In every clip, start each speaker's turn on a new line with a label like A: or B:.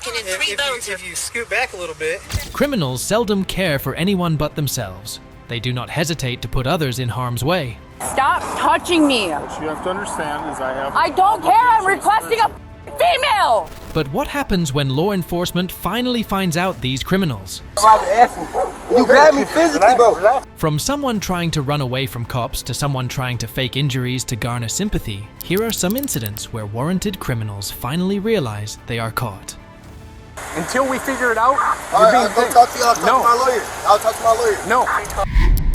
A: broken and three bones.
B: If you scoot back a little bit.
C: Criminals seldom care for anyone but themselves. They do not hesitate to put others in harm's way.
D: Stop touching me.
E: What you have to understand is
D: I don't care. I'm requesting a female.
C: But what happens when law enforcement finally finds out these criminals?
F: You grabbed me physically, bro.
C: From someone trying to run away from cops to someone trying to fake injuries to garner sympathy, here are some incidents where warranted criminals finally realize they are caught.
E: Until we figure it out,
F: I'll talk to you. I'll talk to my lawyer. I'll talk to my lawyer.
E: No.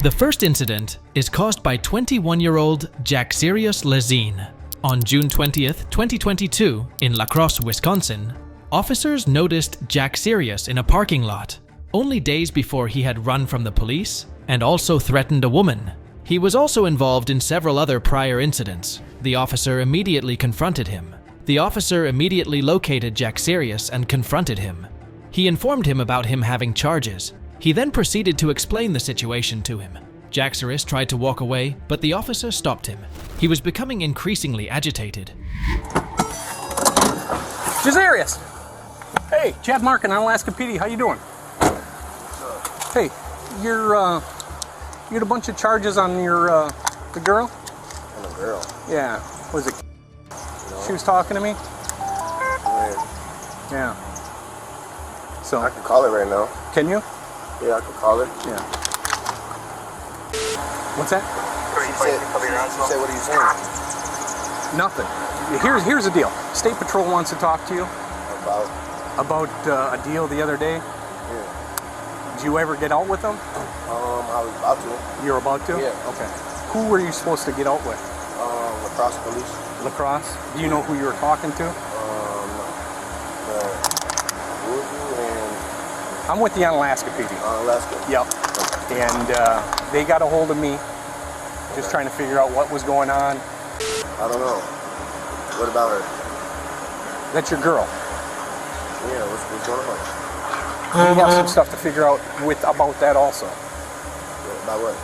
C: The first incident is caused by 21-year-old Jack Sirius Lezine. On June 20th, 2022, in La Crosse, Wisconsin, officers noticed Jack Sirius in a parking lot, only days before he had run from the police and also threatened a woman. He was also involved in several other prior incidents. The officer immediately confronted him. The officer immediately located Jack Sirius and confronted him. He informed him about him having charges. He then proceeded to explain the situation to him. Jack Sirius tried to walk away, but the officer stopped him. He was becoming increasingly agitated.
E: Jazarius! Hey, Chad Markin, Alaska PD, how you doing? Hey, you had a bunch of charges on the girl?
F: On the girl?
E: Yeah. Was it? No. She was talking to me? Yeah. So
F: I can call her right now.
E: Can you?
F: Yeah, I can call her.
E: Yeah. What's that?
F: She said, what are you saying?
E: Nothing. Here's the deal. State Patrol wants to talk to you. About a deal the other day.
F: Yeah.
E: Did you ever get out with them?
F: I was about to.
E: You were about to?
F: Yeah.
E: Okay. Who were you supposed to get out with?
F: La Crosse police.
E: La Crosse? Do you know who you were talking to? I'm with the Alaska PD.
F: Alaska?
E: Yep. Okay. And they got a hold of me, just trying to figure out what was going on.
F: I don't know. What about her?
E: That's your girl.
F: Yeah, what's going on?
E: We have some stuff to figure out about that also.
F: About what?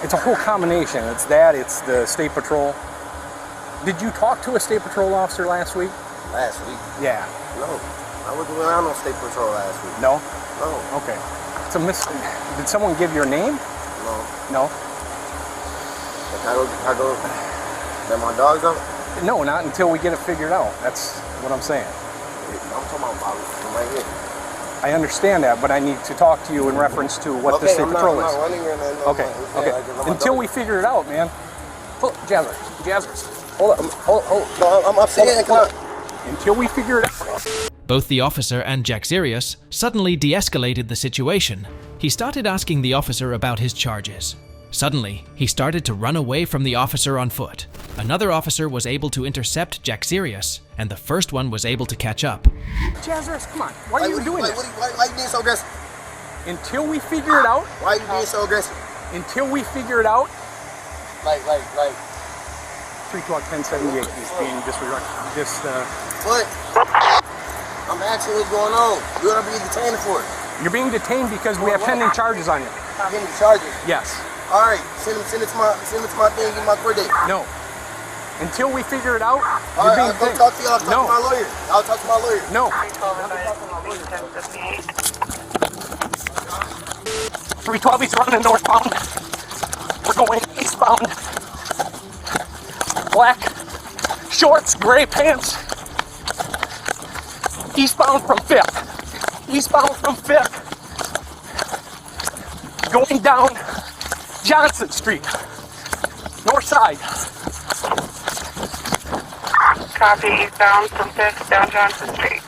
E: It's a whole combination. It's that, it's the State Patrol. Did you talk to a State Patrol officer last week?
F: Last week?
E: Yeah.
F: No. I wasn't around on State Patrol last week.
E: No?
F: No.
E: Okay. It's a Did someone give your name?
F: No.
E: No?
F: Can I go let my dogs out?
E: No, not until we get it figured out. That's what I'm saying.
F: I'm talking about right here.
E: I understand that, but I need to talk to you in reference to what the State Patrol is.
F: I'm not running here, man. No,
E: okay. Until we figure it out, man. Oh, Jazzers. Hold up.
F: No, I'm upset.
E: Until we figure it out.
C: Both the officer and Jack Sirius suddenly de-escalated the situation. He started asking the officer about his charges. Suddenly, he started to run away from the officer on foot. Another officer was able to intercept Jack Sirius, and the first one was able to catch up.
E: Jazzers, come on. Why are you doing this?
F: Why are you being so aggressive?
E: Until we figure it out.
F: Why are you being so aggressive?
E: Until we figure it out.
F: Like.
E: 312-1078 is being disregarded.
F: What? I'm asking what's going on. What are you being detained for?
E: You're being detained because we have pending charges on you.
F: Pending charges?
E: Yes.
F: All right, send it to my thing, give my court date.
E: No. Until we figure it out,
F: all right, I'll go talk to you. I'll talk to my lawyer. I'll talk to my lawyer.
E: No. 312, he's running northbound. We're going eastbound. Black shorts, gray pants. Eastbound from 5th. Eastbound from 5th. Going down Johnson Street. North side.
G: Copy, eastbound from 5th down Johnson Street.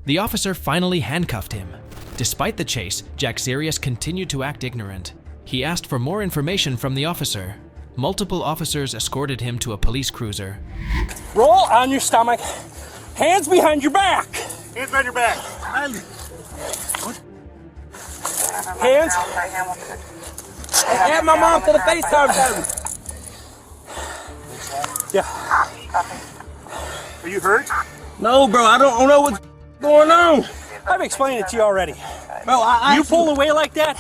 C: The officer finally handcuffed him. Despite the chase, Jack Sirius continued to act ignorant. He asked for more information from the officer. Multiple officers escorted him to a police cruiser.
E: Roll on your stomach. Hands behind your back.
B: Hands behind your back.
E: Hands. I had my mom for the FaceTime. Yeah.
B: Are you hurt?
H: No, bro. I don't know what
F: going on?
E: I've explained it to you already.
F: Bro,
E: You pull away like that,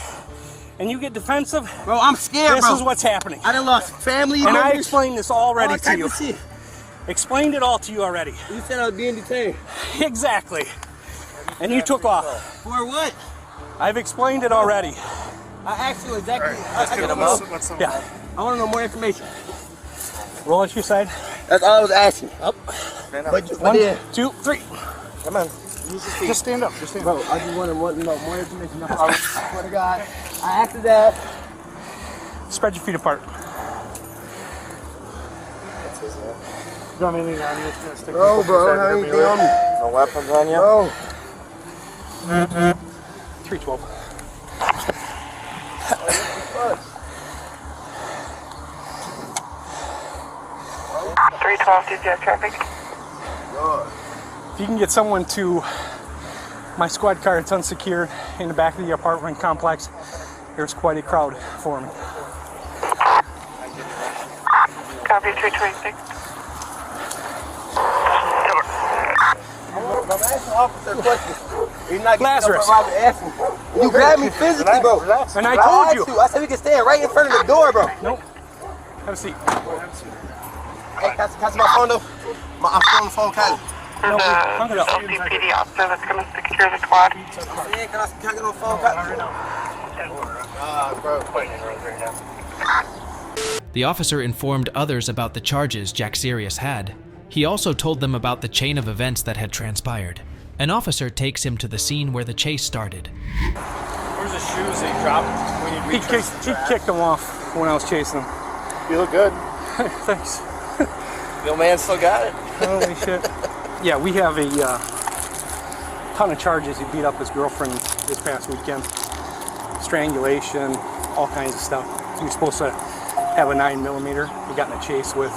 E: and you get defensive.
F: Bro, I'm scared,
E: This
F: bro.
E: is what's happening.
F: I done lost family
E: And I
F: members.
E: explained this already
F: All
E: to
F: type
E: you.
F: of shit.
E: Explained it all to you already.
F: You said I was being detained.
E: Exactly. And you took off.
F: For what?
E: I've explained it already.
F: I asked you exactly.
E: Yeah.
F: I want to know more information.
E: Roll at your side.
F: That's all I was asking.
E: Up.
F: But
E: 1,
F: yeah.
E: 2, 3.
F: Come on.
B: Just stand up. Just stand up.
F: Bro, I just want to know more information. I swear to God. I asked you that.
E: Spread your feet apart.
B: You want anything on you? It's gonna stick
F: Bro,
B: to the
F: bro,
B: side,
F: how
B: it'll
F: you
B: be
F: doing?
B: right.
F: No weapons on you? Bro.
E: 312.
G: did you have traffic?
E: If you can get someone to my squad car, it's unsecured, in the back of the apartment complex. There's quite a crowd forming.
G: Copy 326.
F: I'm asking officer questions. He's not getting
E: Lazarus.
F: up around asking. You grabbed me physically, bro.
E: And I
F: But
E: told
F: asked
E: you.
F: I said we can stand right in front of the door, bro.
E: Nope. Have a seat.
F: Hey, can I see my phone though? I'm still on the phone, Kylie.
E: No, hung it up.
G: LCPD officer that's going to secure the quad.
F: Yeah, can I get on the phone, Kylie?
C: The officer informed others about the charges Jack Sirius had. He also told them about the chain of events that had transpired. An officer takes him to the scene where the chase started.
B: Where's the shoes they dropped when you
E: He kicked him off when I was chasing him.
B: You look good.
E: Thanks.
F: Your man still got it.
E: Holy shit. Yeah, we have a ton of charges. He beat up his girlfriend this past weekend. Strangulation, all kinds of stuff. He was supposed to have a 9mm. He got in a chase with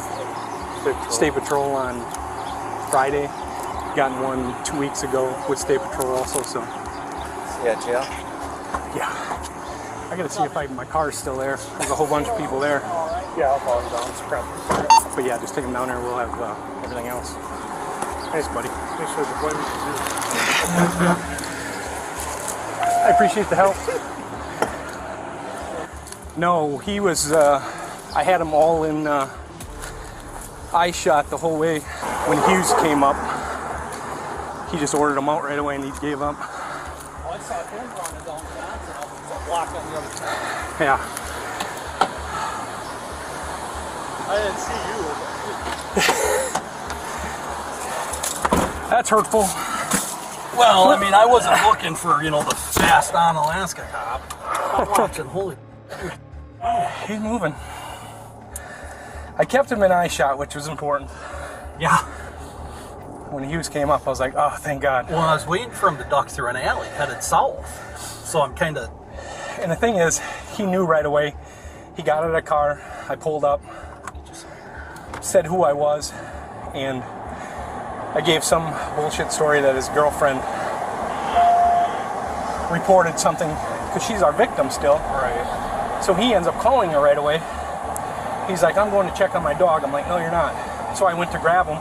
E: the State Patrol on Friday. Gotten one 2 weeks ago with State Patrol also, so.
F: Yeah, jail.
E: Yeah. I gotta see if my car's still there. There's a whole bunch of people there.
B: Yeah, I'll follow you down. It's crap.
E: But yeah, just take him down there and we'll have everything else. Thanks, buddy.
B: Thanks for the appointment.
E: I appreciate the help. No, he was, I had him all in eye shot the whole way. When Hughes came up, he just ordered him out right away and he gave up.
A: Oh, I saw him running down Johnson up a block on the other side.
E: Yeah.
A: I didn't see you.
E: That's hurtful.
A: Well, I mean, I wasn't looking for, the fast on Alaska cop. I'm watching, holy.
E: He's moving. I kept him in eye shot, which was important.
A: Yeah.
E: When Hughes came up, I was like, oh, thank God.
A: Well, I was waiting for him to duck through an alley headed south. So I'm kind of.
E: And the thing is, he knew right away. He got out of the car. I pulled up, said who I was, and I gave some bullshit story that his girlfriend reported something, because she's our victim still.
A: Right.
E: So he ends up calling her right away. He's like, I'm going to check on my dog. I'm like, no, you're not. So I went to grab him.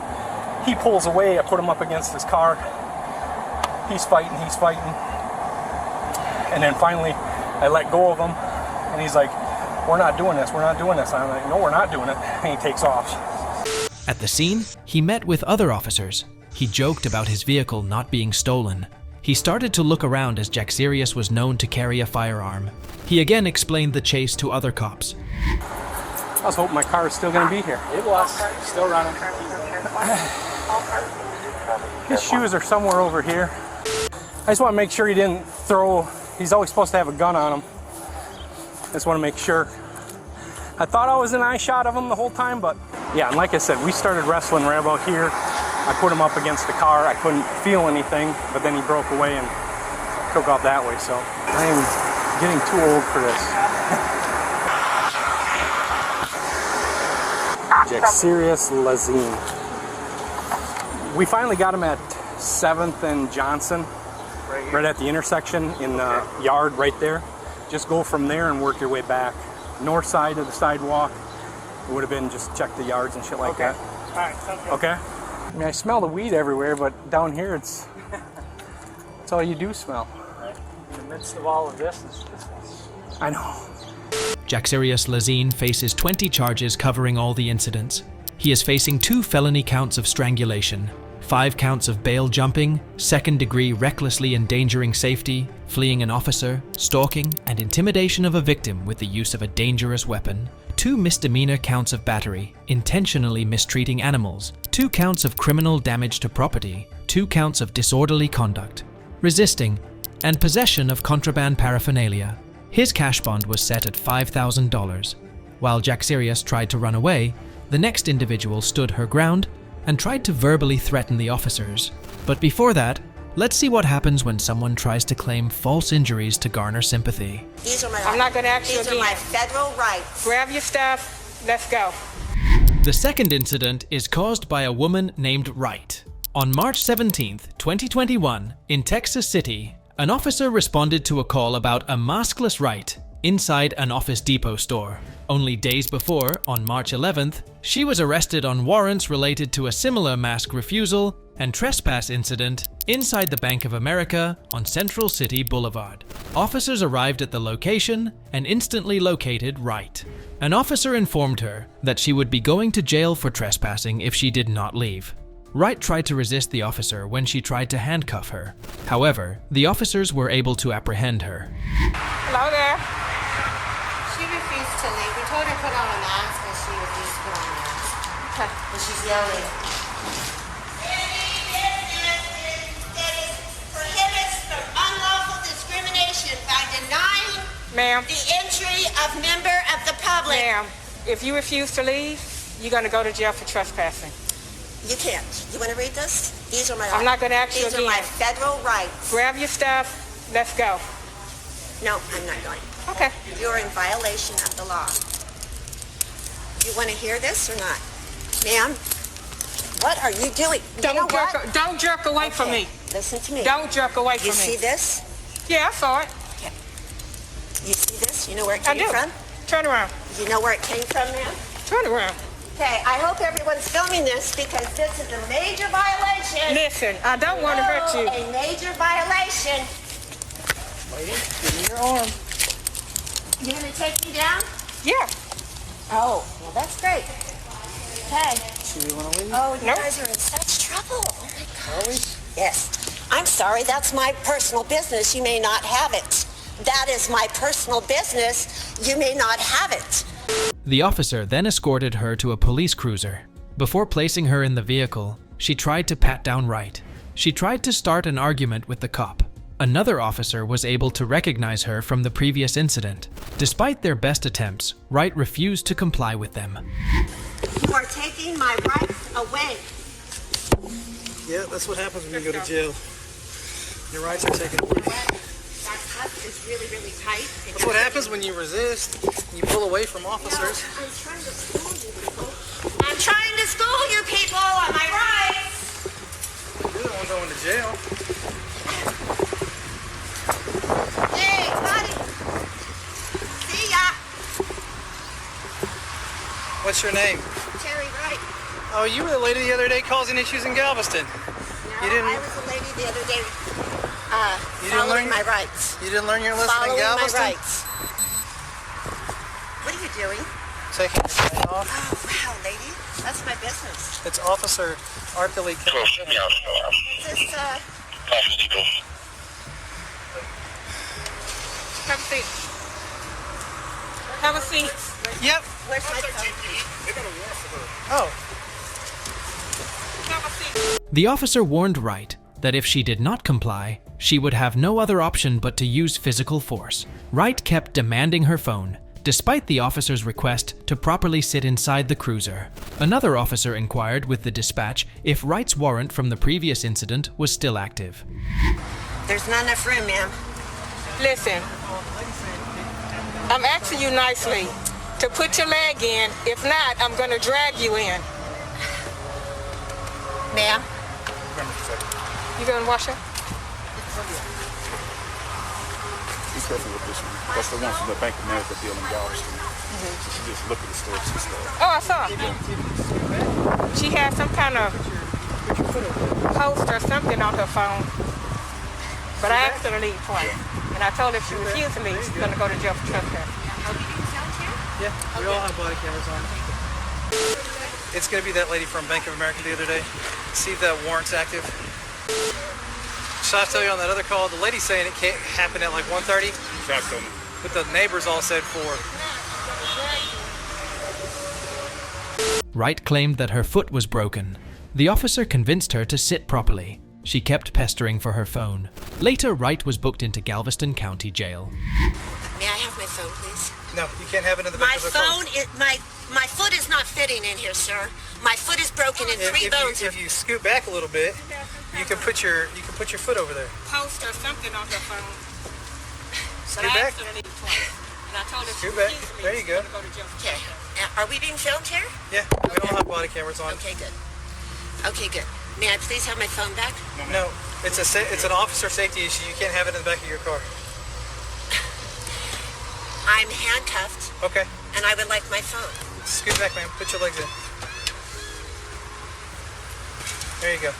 E: He pulls away. I put him up against his car. He's fighting. And then finally, I let go of him. And he's like, we're not doing this. And I'm like, no, we're not doing it. And he takes off.
C: At the scene, he met with other officers. He joked about his vehicle not being stolen. He started to look around as Jack Sirius was known to carry a firearm. He again explained the chase to other cops.
E: I was hoping my car was still going to be here.
B: It was. Still running.
E: His shoes are somewhere over here. I just want to make sure he didn't throw. He's always supposed to have a gun on him. I just want to make sure. I thought I was in eye shot of him the whole time, but yeah, and like I said, we started wrestling right about here. I put him up against the car. I couldn't feel anything, but then he broke away and took off that way, so I am getting too old for this. Jack Sirius Lazine. We finally got him at 7th and Johnson, right at the intersection in the yard right there. Just go from there and work your way back. North side of the sidewalk. It would have been just check the yards and shit like that.
B: All right, sounds good.
E: Okay? I mean, I smell the weed everywhere, but down here it's all you do smell.
B: In the midst of all of this, it's just
E: I know.
C: Jaxarius Lazine faces 20 charges covering all the incidents. He is facing 2 felony counts of strangulation, 5 counts of bail jumping, second-degree recklessly endangering safety, fleeing an officer, stalking, and intimidation of a victim with the use of a dangerous weapon, 2 misdemeanor counts of battery, intentionally mistreating animals, 2 counts of criminal damage to property, 2 counts of disorderly conduct, resisting, and possession of contraband paraphernalia. His cash bond was set at $5,000. While Jaxarius tried to run away, the next individual stood her ground and tried to verbally threaten the officers. But before that, let's see what happens when someone tries to claim false injuries to garner sympathy.
H: These are my
G: I'm not going to ask you
H: These
G: again.
H: are my federal rights.
G: Grab your stuff. Let's go.
C: The second incident is caused by a woman named Wright. On March 17th, 2021, in Texas City, an officer responded to a call about a maskless Wright inside an Office Depot store. Only days before, on March 11th, she was arrested on warrants related to a similar mask refusal and trespass incident inside the Bank of America on Central City Boulevard. Officers arrived at the location and instantly located Wright. An officer informed her that she would be going to jail for trespassing if she did not leave. Wright tried to resist the officer when she tried to handcuff her. However, the officers were able to apprehend her.
G: Hello there.
H: She refused to leave. We told her to put on a mask, and she refused to put on a mask.
G: Okay.
H: And she's yelling. Prohibits the unlawful discrimination by denying
G: Ma'am.
H: the entry of member of the public.
G: Ma'am, if you refuse to leave, you're going to go to jail for trespassing.
H: You can't. You want to read this? These are my.
G: I'm not gonna ask you
H: These are my
G: again.
H: federal rights.
G: Grab your stuff. Let's go.
H: No, I'm not going.
G: Okay.
H: You're in violation of the law. You want to hear this or not? Ma'am, what are you doing? You know what?
G: Don't jerk away from
H: Okay,
G: me.
H: Listen to me.
G: Don't jerk away from
H: You
G: me.
H: see this?
G: Yeah, I saw it.
H: You see this? You know where it
G: I
H: came
G: do.
H: from?
G: Turn around.
H: You know where it came from, ma'am?
G: Turn around.
H: Okay, I hope everyone's filming this because this is a major violation.
G: Listen, I don't want to hurt you.
H: A major violation.
B: lady. Give me your arm.
H: You gonna take me down?
G: Yeah.
H: Oh, well that's great. Okay.
B: So you want to leave?
H: Oh, you
G: Nope.
H: guys are in such trouble. Oh my
B: Are we?
H: gosh. Yes. I'm sorry, that's my personal business. You may not have it. That is my personal business. You may not have it.
C: The officer then escorted her to a police cruiser. Before placing her in the vehicle, she tried to pat down Wright. She tried to start an argument with the cop. Another officer was able to recognize her from the previous incident. Despite their best attempts, Wright refused to comply with them.
H: You are taking my rights away.
A: Yeah, that's what happens when you go to jail. Your rights are taken away.
H: That cuff is really, really tight.
A: That's what happens when you resist. You pull away from officers.
H: I'm trying to school you people. I'm trying to school you people on my rights.
A: You're the one going to jail.
H: Hey, buddy. See ya.
A: What's your name?
H: Terry Wright.
A: Oh, you were the lady the other day causing issues in Galveston.
H: No,
A: You didn't-
H: I was a lady the other day
A: You didn't
H: following
A: learn-
H: my rights.
A: You didn't learn your lesson
H: Following
A: in
H: my
A: Galveston?
H: rights. What are you doing?
A: Taking your hat off.
H: Oh, wow, lady. That's my business.
A: It's Officer Arthurly.
H: Is this,
G: Have a seat. Have a seat.
A: Yep.
H: where's my phone?
A: Oh.
G: Have a seat.
C: The officer warned Wright that if she did not comply, she would have no other option but to use physical force. Wright kept demanding her phone, despite the officer's request to properly sit inside the cruiser. Another officer inquired with the dispatch if Wright's warrant from the previous incident was still active.
H: There's not enough room, ma'am.
G: Listen, I'm asking you nicely to put your leg in. If not, I'm going to drag you in.
H: Ma'am?
G: You going to wash up?
I: Be careful with this one. That's the one from the Bank of America deal in Galveston. She just looked at the stores and stuff.
G: Oh, I saw. She had some kind of post or something on her phone. but I asked her to leave twice. And I told her if she refused to leave, she's going to go to jail for trespassing.
J: Yeah, we all have body cameras on. It's going to be that lady from Bank of America the other day. See if that warrant's active. Should I tell you on that other call? The lady's saying it can't happen at like 1:30.
I: Exactly.
J: But the neighbors all said 4.
C: Wright claimed that her foot was broken. The officer convinced her to sit properly. She kept pestering for her phone. Later, Wright was booked into Galveston County Jail.
H: May I have my phone, please?
J: No, you can't have it in the back
H: My
J: of the car.
H: phone is my foot is not fitting in here, sir. My foot is broken in 3 bones.
J: If you scoot back a little bit, you can put your foot over there.
G: Post or something on her phone.
J: Scoot back.
G: And I told her
J: Scoot back. There you go.
H: Okay. Are we being filmed here?
J: Yeah, we don't have body cameras on.
H: Okay, good. Okay, good. May I please have my phone back?
J: No, it's an officer safety issue. You can't have it in the back of your car.
H: I'm handcuffed.
J: Okay.
H: And I would like my phone.
J: Scoot back, man. Put your legs in. There you go.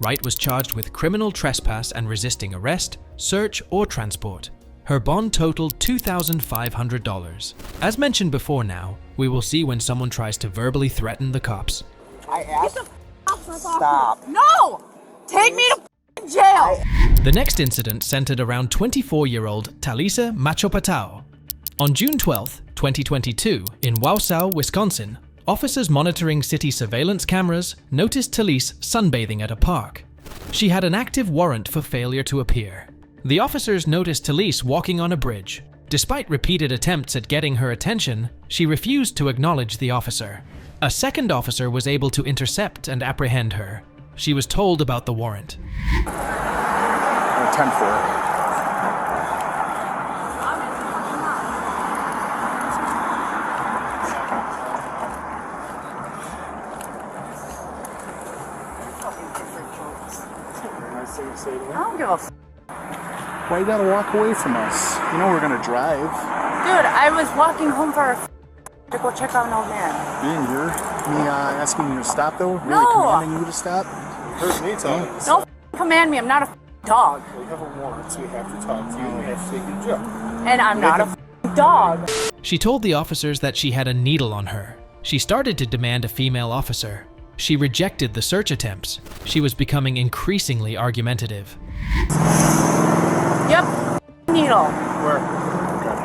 C: Wright was charged with criminal trespass and resisting arrest, search, or transport. Her bond totaled $2,500. As mentioned before now, we will see when someone tries to verbally threaten the cops.
D: I asked. Stop. No! Take me to jail!
C: The next incident centered around 24-year-old Talisa Machopatao. On June 12, 2022, in Wausau, Wisconsin, officers monitoring city surveillance cameras noticed Talise sunbathing at a park. She had an active warrant for failure to appear. The officers noticed Talise walking on a bridge. Despite repeated attempts at getting her attention, she refused to acknowledge the officer. A second officer was able to intercept and apprehend her. She was told about the warrant.
I: 10-4.
D: I don't give a
I: Why you gotta walk away from us? You know we're gonna drive.
D: Dude, I was walking home for to go check out an old man.
I: Being here, me asking you to stop though? Really
D: No.
I: commanding you to stop? Here's me telling you to
D: Don't command me, I'm not a dog.
I: We have a warrant, so we have to talk to you and we have to take you to jail.
D: And I'm not a dog.
C: She told the officers that she had a needle on her. She started to demand a female officer. She rejected the search attempts. She was becoming increasingly argumentative.
D: Yep, needle.
I: Where? Okay.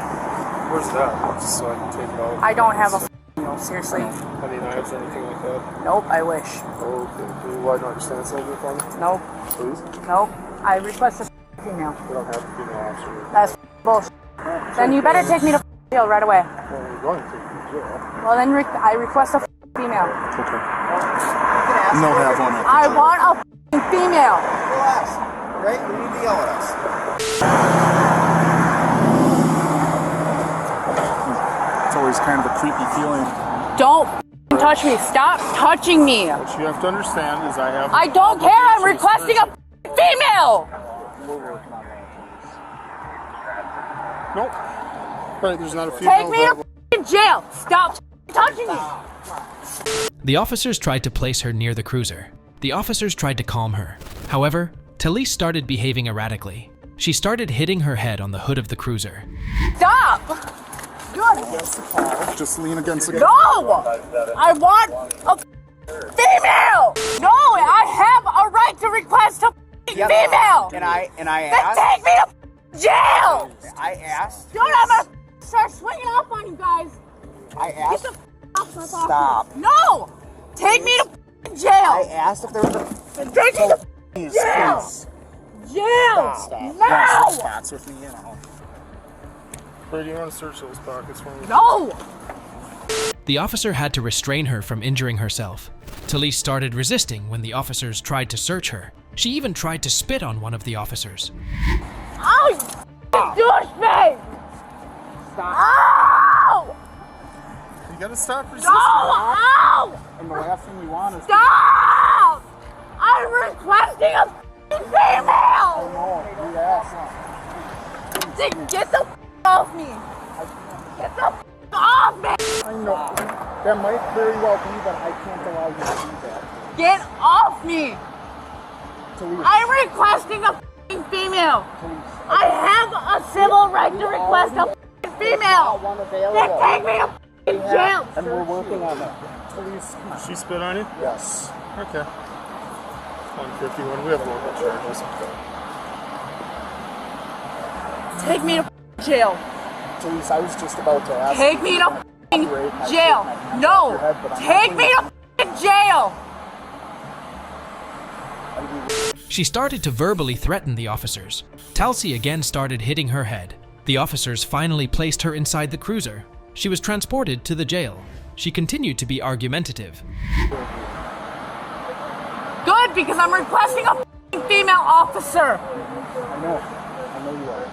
I: Where's that? Just so I can take it out.
D: I don't have a needle, seriously.
I: Any knives or anything like that?
D: Nope, I wish.
I: Okay. Why don't you stand something for me?
D: Nope.
I: Please?
D: Nope. I request a female.
I: We don't have a female officer.
D: That's bullshit. Then you better take me to jail right away.
I: Well, we're going to take you to jail.
D: Well, then I request a female.
I: Okay. No have one.
D: I want a female.
F: Relax. Right? You need to yell at us.
I: It's always kind of a creepy feeling.
D: Don't touch me. Stop touching me.
I: What you have to understand is
D: I don't care. I'm requesting a female.
I: We're working on that. Nope. Right, there's not a female.
D: Take me to jail. Stop touching me.
C: The officers tried to place her near the cruiser. The officers tried to calm her. However, Talise started behaving erratically. She started hitting her head on the hood of the cruiser.
D: Stop. Good.
I: Just lean against the.
D: No. I want a female. No, I have a right to request a female.
K: And I
D: Then
K: asked.
D: take me to jail.
K: I asked.
D: Dude, I'm gonna start swinging up on you guys.
K: I
D: Get
K: asked.
D: the off my property.
K: Stop.
D: No. Take me to jail.
K: I asked if there was a.
D: Take me to
K: Please,
D: jail.
K: please.
D: Jail.
K: Stop.
D: No.
I: Spots with me, you know. Where do you want to search those pockets for me?
D: No.
C: The officer had to restrain her from injuring herself. Talise started resisting when the officers tried to search her. She even tried to spit on one of the officers.
D: Oh, you douchebag.
K: Stop.
D: Ow.
I: You gotta stop resisting.
D: No. Ow.
I: And the last thing we want is.
D: Stop. I'm requesting a female.
I: No, you asked.
D: Get the off me. Get the off me.
I: I know. That might very well be, but I can't allow you to do that.
D: Get off me! I'm requesting a f***ing female! I have a civil right to request a f***ing female! Then take me to f***ing jail!
K: And we're working on that.
I: She spit on you?
F: Yes.
I: Okay. 151. We have local charges.
D: Take me to f***ing jail!
K: Police, I was just about to ask.
D: Take me to f***ing jail! No! Take me to f***ing jail!
C: She started to verbally threaten the officers. Talcy again started hitting her head. The officers finally placed her inside the cruiser. She was transported to the jail. She continued to be argumentative.
D: Good, because I'm requesting a f***ing female officer!
K: I know you are.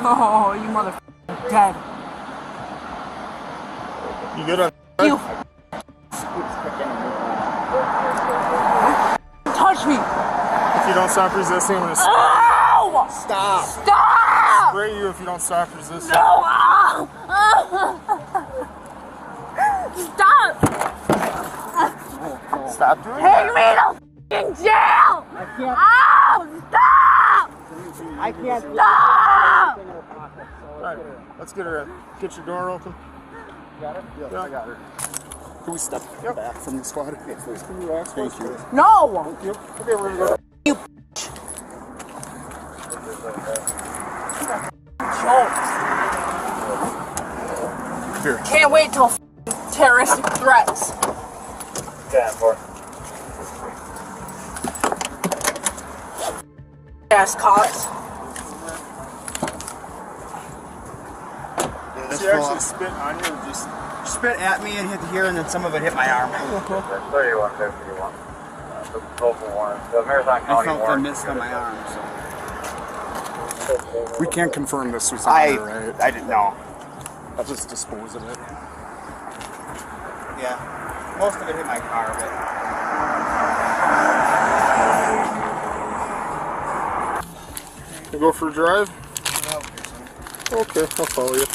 D: Oh, you motherfucking dead.
I: You good on
D: You touch me!
I: If you don't stop resisting, I'm gonna
D: Ow!
K: Stop!
D: Stop!
I: spray you if you don't stop resisting.
D: No! Ow! Stop!
I: Stop doing
D: Take me to f***ing jail!
K: I can't.
D: Ow! Stop!
K: I can't.
D: Stop!
I: Alright, let's get her in. Get your door open.
K: Got it?
I: Yeah, I got her.
F: Can we step back from the squad? Okay, please. Can you relax? Thank you.
D: No!
F: Yep. Okay, we're gonna go.
D: You
I: Here.
D: can't wait till terroristic threats. Ass cops.
I: Did she actually spit on you or just...
K: Spit at me and hit here, and then some of it hit my arm.
B: 3151. The local warrant. The Marathon
K: I
B: County
K: felt the
B: warrant.
K: mist on my arm. So.
F: We can't confirm this was on her, right?
K: I didn't know.
F: I'll just dispose of it.
K: Yeah, most of it hit my car, but.
I: You go for a drive? Okay, I'll follow you.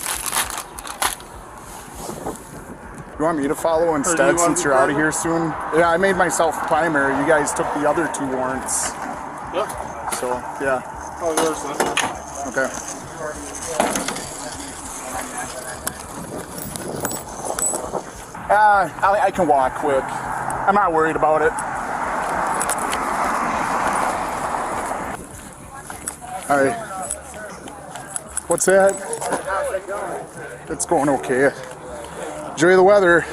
F: You want me to follow instead since you're out of here soon? Yeah, I made myself primary. You guys took the other 2 warrants.
I: Yep.
F: So, yeah.
I: Oh, yours then.
F: Okay. I can walk quick. I'm not worried about it. All right. What's that? It's going okay. Enjoy the weather.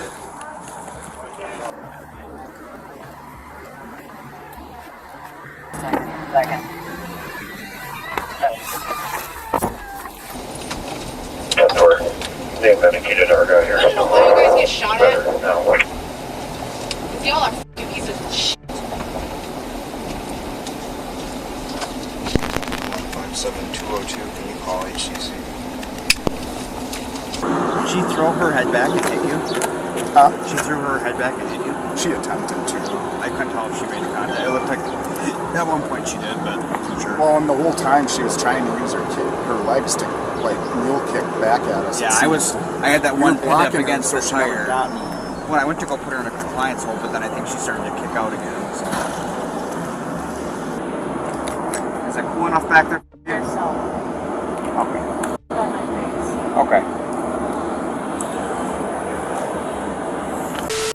B: They medicated our guy here.
G: I don't know why you guys get shot at.
B: No.
G: Y'all are f***ing pieces of shit.
L: 57202, can you call HCC?
K: Did she throw her head back and hit you?
F: Huh?
K: She threw her head back and hit you?
F: She attempted to.
K: I couldn't tell if she made contact. It looked like at one point she did, but I'm sure.
F: Well, and the whole time she was trying to use her legs to like mule kick back at us.
K: Yeah, I had that one pinned up
F: blocking her,
K: against
F: so
K: the
F: she never
K: tire.
F: got me.
K: When I went to go put her in a compliance hold, but then I think she started to kick out again. So. Is that cool enough back there? Okay. Okay.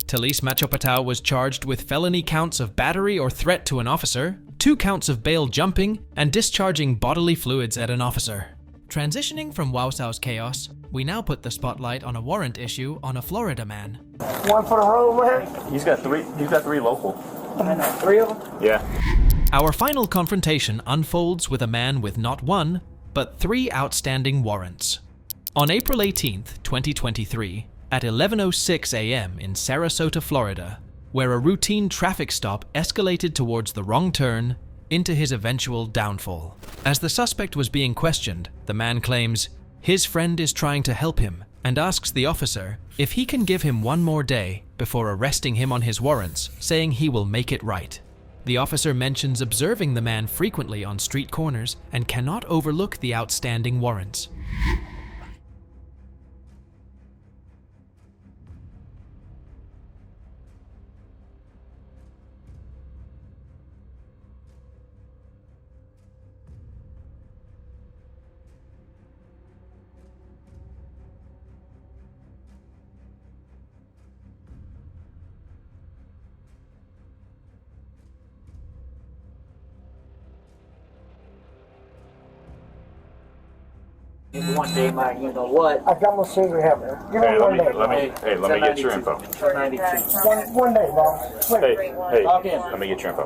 C: Talise Machopatau was charged with felony counts of battery or threat to an officer, 2 counts of bail jumping, and discharging bodily fluids at an officer. Transitioning from Wausau's chaos, we now put the spotlight on a warrant issue on a Florida man.
B: One for the road, man. He's got 3 local.
K: I know, 3 of them?
B: Yeah.
C: Our final confrontation unfolds with a man with not 1, but 3 outstanding warrants. On April 18th, 2023, at 11:06 a.m. in Sarasota, Florida, where a routine traffic stop escalated towards the wrong turn into his eventual downfall. As the suspect was being questioned, the man claims his friend is trying to help him and asks the officer if he can give him 1 more day before arresting him on his warrants, saying he will make it right. The officer mentions observing the man frequently on street corners and cannot overlook the outstanding warrants.
M: One day, Mike, you know what?
N: I got my secret helmet. Give me one day.
I: Let me get your info.
M: 92.
N: One day, boss. Please.
I: Hey, let me get your info.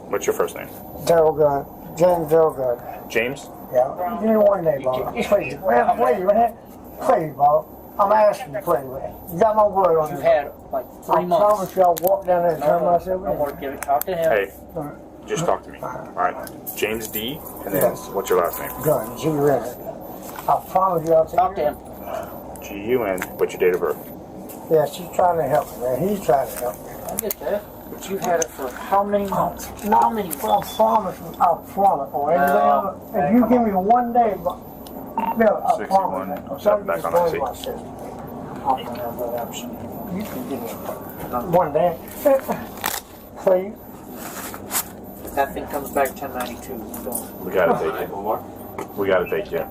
I: What's your first name?
N: Daryl Gunn. James Daryl Gunn.
I: James?
N: Yeah. Give me one day, boss. Please. Man, please, man. Please, boss. I'm asking you, please, man. You got my word on
M: You've
N: you.
M: had like 3 months.
N: I promise you I'll walk down there and turn myself in.
M: Give it, talk to him.
I: Hey, just talk to me. All right. James D. And then what's your last name?
N: Gunn. G-Renner. I promise you I'll
M: talk to him.
I: G-U-N. What's your date of birth?
N: Yeah, she's trying to help me, man. He's trying to help me.
M: I get that. But you've had it for how many months?
N: How many months? I promise you, I promise. Or if you give me one day, Bill, I
I: 61.
N: promise.
I: Set back on that seat.
N: You can give me one day. Please.
M: If that thing comes back 1092,
I: We gotta take it. We gotta take you.
N: You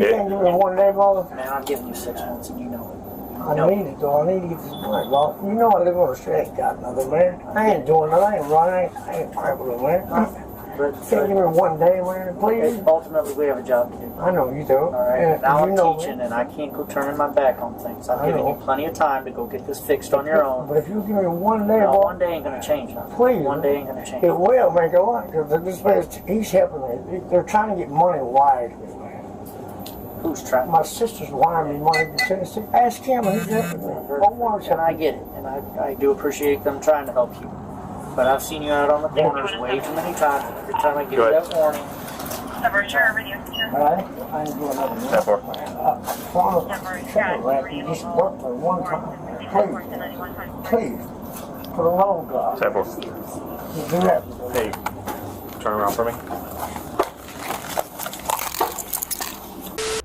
N: can't give me one day, boss?
M: Man, I'm giving you 6 months and you know it.
N: I need it, though. I need to get this money, boss. You know I live on the street. I ain't got nothing, man. I ain't doing nothing. I ain't running. I ain't traveling, man. Can't give me one day, man, please.
M: Ultimately, we have a job to do.
N: I know you do.
M: All right.
N: And
M: Now
N: you
M: I'm
N: know
M: teaching,
N: me.
M: and I can't go turning my back on things. I'm giving you plenty of time to go get this fixed on your own.
N: But if you give me one day,
M: No,
N: boss.
M: one day ain't gonna change nothing.
N: Please.
M: One day ain't gonna change.
N: It will make a lot, because this place, he's helping me. They're trying to get money wired me, man.
M: Who's trying?
N: My sister's wiring me money to Tennessee. Ask him, he's helping me.
M: And I get it, and I do appreciate them trying to help you. But I've seen you out on the corners way too many times. Every time I give you that warning.
N: Alright, I ain't doing nothing. I promise you just work for one time. Please. For the love of God.
I: 10-4.
N: You do that.
I: Hey, turn around for me.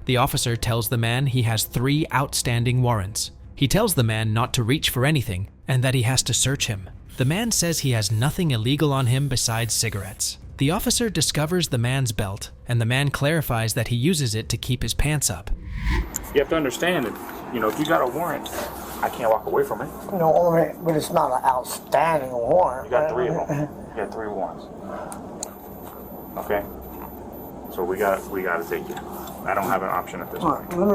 C: The officer tells the man he has 3 outstanding warrants. He tells the man not to reach for anything and that he has to search him. The man says he has nothing illegal on him besides cigarettes. The officer discovers the man's belt, and the man clarifies that he uses it to keep his pants up.
I: You have to understand that, if you got a warrant, I can't walk away from it.
N: No, but it's not an outstanding warrant.
I: You got 3 of them. You got 3 warrants. Okay? So we gotta take you. I don't have an option at this point.
N: Let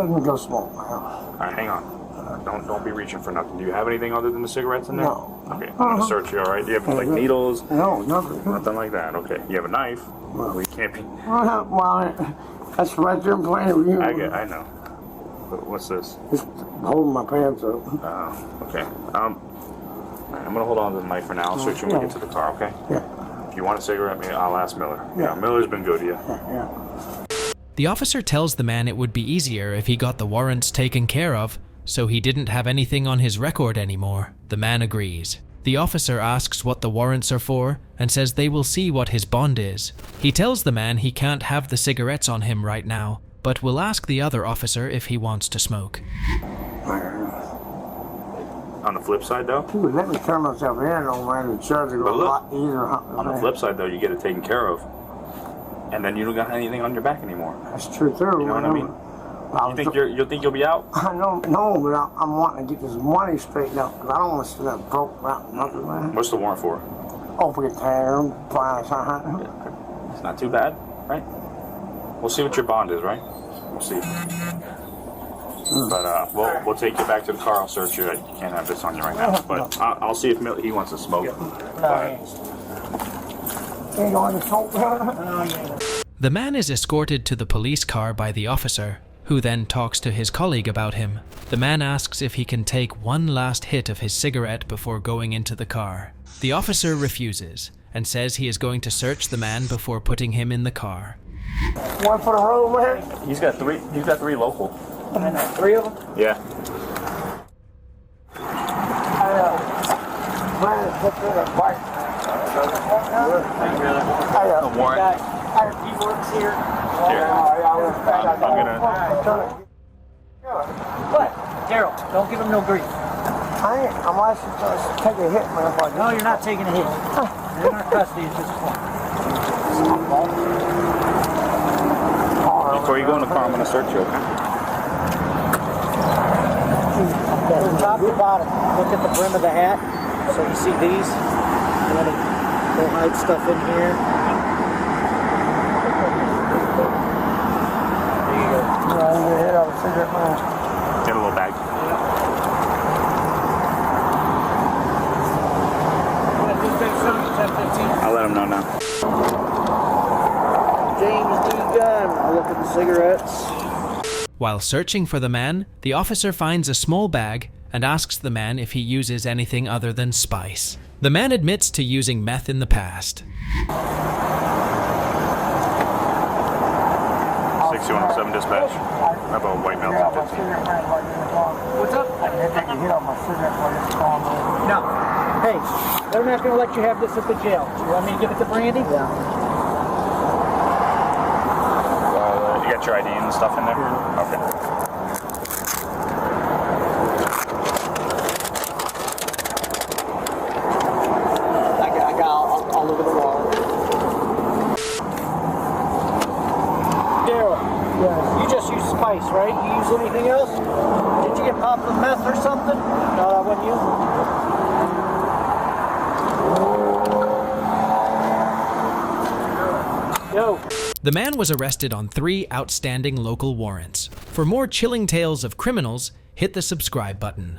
N: me go smoke, man.
I: All right, hang on. Don't be reaching for nothing. Do you have anything other than the cigarettes in there?
N: No.
I: Okay, I'm gonna search you. All right. Do you have like needles?
N: No, nothing.
I: Nothing like that. Okay. You have a knife? Well, you can't be.
N: Well, that's right there in front of you.
I: I know. But what's this?
N: Just holding my pants up.
I: Okay. I'm gonna hold on to the knife for now. I'll search you when we get to the car. Okay.
N: Yeah.
I: If you want a cigarette, I'll ask Miller. Yeah. Miller's been good to you.
N: Yeah.
C: The officer tells the man it would be easier if he got the warrants taken care of, so he didn't have anything on his record anymore. The man agrees. The officer asks what the warrants are for and says they will see what his bond is. He tells the man he can't have the cigarettes on him right now, but will ask the other officer if he wants to smoke.
I: On the flip side, though?
N: Dude, let me turn myself in on man. The charge will go a lot easier.
I: On the flip side, though, you get it taken care of, and then you don't got anything on your back anymore.
N: That's true, too.
I: You know what I mean? You think you'll be out?
N: I don't know, but I'm wanting to get this money straightened out, because I don't want to sit up broke out nothing, man.
I: What's the warrant for?
N: Opiate town, something.
I: It's not too bad, right? We'll see what your bond is, right? We'll see. But we'll take you back to the car. I'll search you. You can't have this on you right now. But I'll see if he wants to smoke.
C: The man is escorted to the police car by the officer, who then talks to his colleague about him. The man asks if he can take one last hit of his cigarette before going into the car. The officer refuses and says he is going to search the man before putting him in the car.
N: One for the road, man?
I: He's got 3 local.
N: 3 of them?
I: Yeah.
N: The
I: warrant.
M: He works here. What? Daryl, don't give him no grief.
N: I'm actually going to take a hit, man.
M: No, you're not taking a hit. You're in our custody at this point.
I: Before you go in the car, I'm going to search you, okay?
M: From top to bottom, look at the brim of the hat. So you see these? They'll hide stuff in here.
N: cigarette money.
I: Get a little bag. I'll let him know now.
M: James D. Gunn. I look at the cigarettes.
C: While searching for the man, the officer finds a small bag and asks the man if he uses anything other than spice. The man admits to using meth in the past.
I: 6107 dispatch. How about white male 1015?
N: What's up? I didn't take a hit on my cigarette while it's gone.
M: No. Hey, they're not going to let you have this at the jail. You want me to give it to Brandy? Yeah.
I: You got your ID and stuff in there? Okay.
M: I'll look at the wall. Daryl. Yeah. You just use spice, right? You use anything else? Did you get popped with meth or something? No, that wasn't you? Yo.
C: The man was arrested on 3 outstanding local warrants. For more chilling tales of criminals, hit the subscribe button.